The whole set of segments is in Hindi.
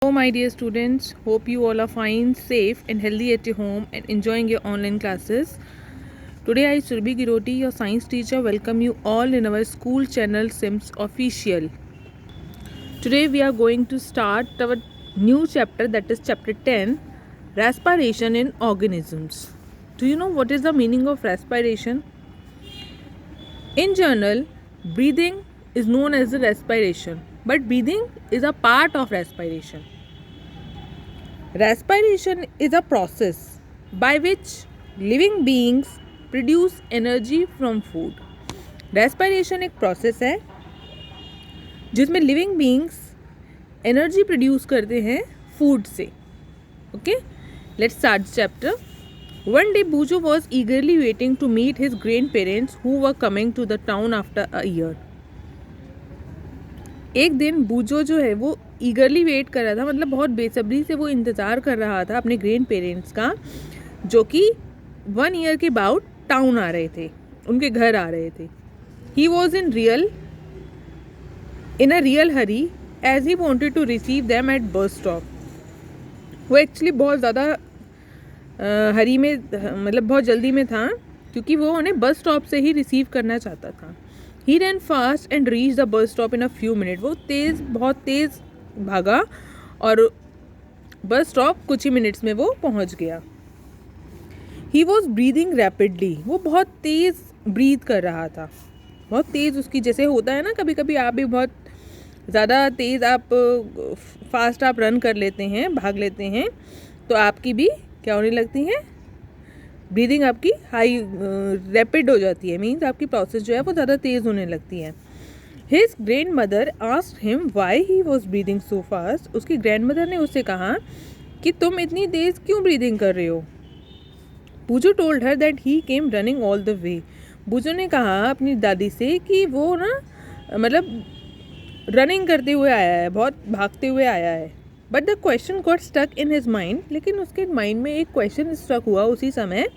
Hello, my dear students. Hope you all are fine, safe, and healthy at your home and enjoying your online classes. Today, I, Surbhi Giroti, your science teacher, welcome you all in our school channel Sims Official. Today, we are going to start our new chapter, that is chapter 10, Respiration in Organisms. Do you know what is the meaning of respiration? In general, breathing is known as the respiration, but breathing is a part of respiration. Respiration is a process by which living beings produce energy from food. Respiration एक प्रोसेस है जिसमें लिविंग बींग्स एनर्जी प्रोड्यूस करते हैं फूड से. Okay, let's start chapter. One day Bujo was eagerly waiting to meet his grandparents who were coming to the town after a year. एक दिन बूजो जो है वो ईगरली वेट कर रहा था, मतलब बहुत बेसब्री से वो इंतज़ार कर रहा था अपने ग्रैंड पेरेंट्स का, जो कि 1 ईयर के बाद टाउन आ रहे थे, उनके घर आ रहे थे. He was in a real hurry as he wanted to receive them at bus stop. वो एक्चुअली बहुत ज़्यादा हरी में, मतलब बहुत जल्दी में था, क्योंकि वो उन्हें बस स्टॉप से ही रिसीव करना चाहता था. He ran fast and reached the bus stop in a few minutes. वो बहुत तेज़ भागा और बस स्टॉप कुछ ही मिनट्स में वो पहुंच गया. He was breathing rapidly. वो बहुत तेज़ ब्रीथ कर रहा था, बहुत तेज़ उसकी, जैसे होता है ना कभी कभी आप भी बहुत ज़्यादा तेज़ आप फास्ट आप रन कर लेते हैं, भाग लेते हैं, तो आपकी भी क्या होने लगती है, ब्रीदिंग आपकी हाई रैपिड हो जाती है, मीन्स आपकी प्रोसेस जो है वो ज़्यादा तेज़ होने लगती है. His grand mother asked him why he was breathing so fast. उसकी ग्रैंड मदर ने उससे कहा कि तुम इतनी तेज़ क्यों ब्रीदिंग कर रहे हो. Boojo told her that he came running all the way. Boojo ने कहा अपनी दादी से कि वो ना मतलब रनिंग करते हुए आया है, बहुत भागते हुए आया है. But the question got stuck in his mind. लेकिन उसके माइंड में एक क्वेश्चन स्टक हुआ उसी समय.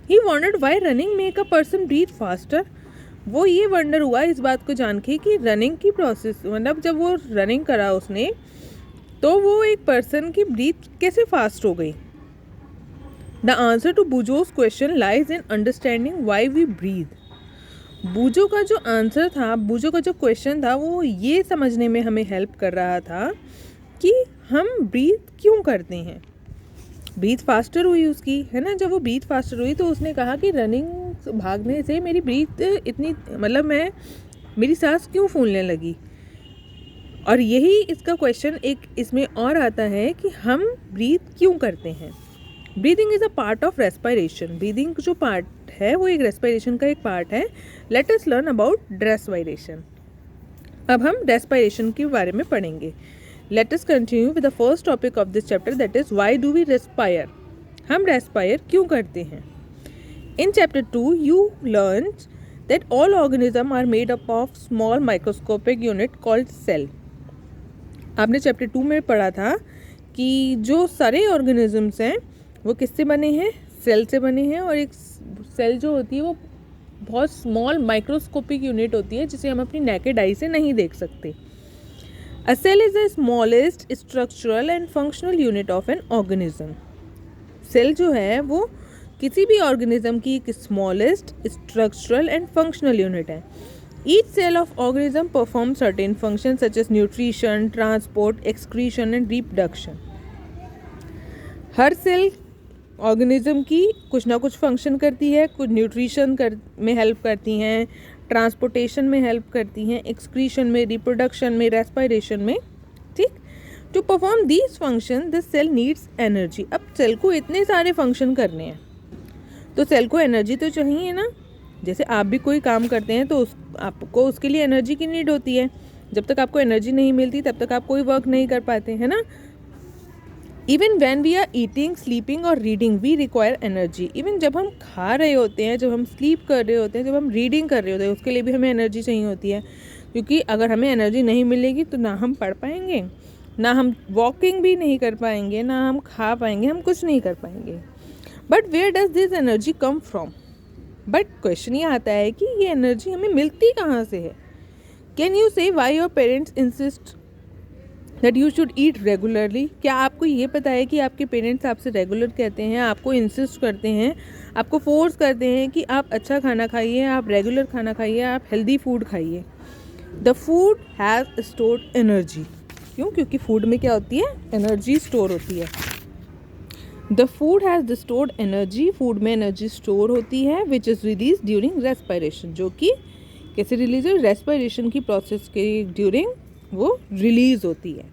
He wondered why running make a person breathe faster. वो ये वंडर हुआ इस बात को जान के कि रनिंग की प्रोसेस, मतलब जब वो रनिंग करा उसने, तो वो एक पर्सन की ब्रीथ कैसे फास्ट हो गई. The answer to Boojo's question lies in understanding why we breathe. Boojo का जो आंसर था, बूजो का जो क्वेश्चन था, वो ये समझने में हमें हेल्प कर रहा था कि हम ब्रीथ क्यों करते हैं. ब्रीथ फास्टर हुई उसकी, है ना. जब वो ब्रीथ फास्टर हुई तो उसने कहा कि रनिंग भागने से मेरी ब्रीथ इतनी, मतलब मेरी सांस क्यों फूलने लगी. और यही इसका क्वेश्चन एक इसमें और आता है कि हम ब्रीथ क्यों करते हैं. Breathing is a part of respiration. Breathing जो पार्ट है वो एक रेस्पिरेशन का एक पार्ट है. Let us learn about respiration. अब हम रेस्पिरेशन के बारे में पढ़ेंगे. Let us continue with the first topic of this chapter, that is why do we respire. हम रेस्पायर क्यों करते हैं. In chapter 2 you learned that all organisms are made up of small microscopic unit called cell. आपने चैप्टर 2 में पढ़ा था कि जो सारे ऑर्गेनिजम्स हैं वो किससे बने हैं, सेल से बने हैं. और एक सेल जो होती है वो बहुत स्मॉल माइक्रोस्कोपिक यूनिट होती है जिसे हम अपनी नेकेड आई से नहीं देख सकते. A cell is the smallest structural and functional unit of an organism. Cell जो है वो किसी भी ऑर्गेनिज्म की एक smallest structural and functional unit है. Each cell of organism performs certain functions such as nutrition, transport, excretion and reproduction. हर सेल ऑर्गेनिज्म की कुछ ना कुछ फंक्शन करती है. कुछ न्यूट्रिशन में हेल्प करती हैं, ट्रांसपोर्टेशन में हेल्प करती हैं, एक्सक्रीशन में, रिप्रोडक्शन में, रेस्पिरेशन में. ठीक. To perform these function the cell needs energy. अब सेल को इतने सारे फंक्शन करने हैं तो सेल को एनर्जी तो चाहिए ना. जैसे आप भी कोई काम करते हैं तो आपको उसके लिए एनर्जी की नीड होती है. जब तक आपको एनर्जी नहीं मिलती तब तक आप कोई वर्क नहीं कर पाते, है ना. Even when we are eating, sleeping और reading we require energy. Even जब हम खा रहे होते हैं, जब हम स्लीप कर रहे होते हैं, जब हम रीडिंग कर रहे होते हैं, उसके लिए भी हमें एनर्जी चाहिए होती है. क्योंकि अगर हमें एनर्जी नहीं मिलेगी तो ना हम पढ़ पाएंगे, ना हम वॉकिंग भी नहीं कर पाएंगे, ना हम खा पाएंगे, हम कुछ नहीं कर पाएंगे. But where does this energy come from. But question ये आता है कि ये एनर्जी हमें मिलती कहाँ से है. कैन यू से why your parents insist that you should eat regularly. क्या आपको ये पता है कि आपके पेरेंट्स आपसे रेगुलर कहते हैं, आपको इंसिस्ट करते हैं, आपको फोर्स करते हैं कि आप अच्छा खाना खाइए, आप रेगुलर खाना खाइए, आप हेल्दी फूड खाइए। The food has stored energy. क्यों? क्योंकि फूड में क्या होती है? एनर्जी स्टोर होती है। The food has the stored energy, food में एनर्जी स्टोर होती है, which is release during respiration, जो कि कैसे रिलीज है? रेस्पिरेशन की प्रोसेस के ड्यूरिंग वो रिलीज होती है।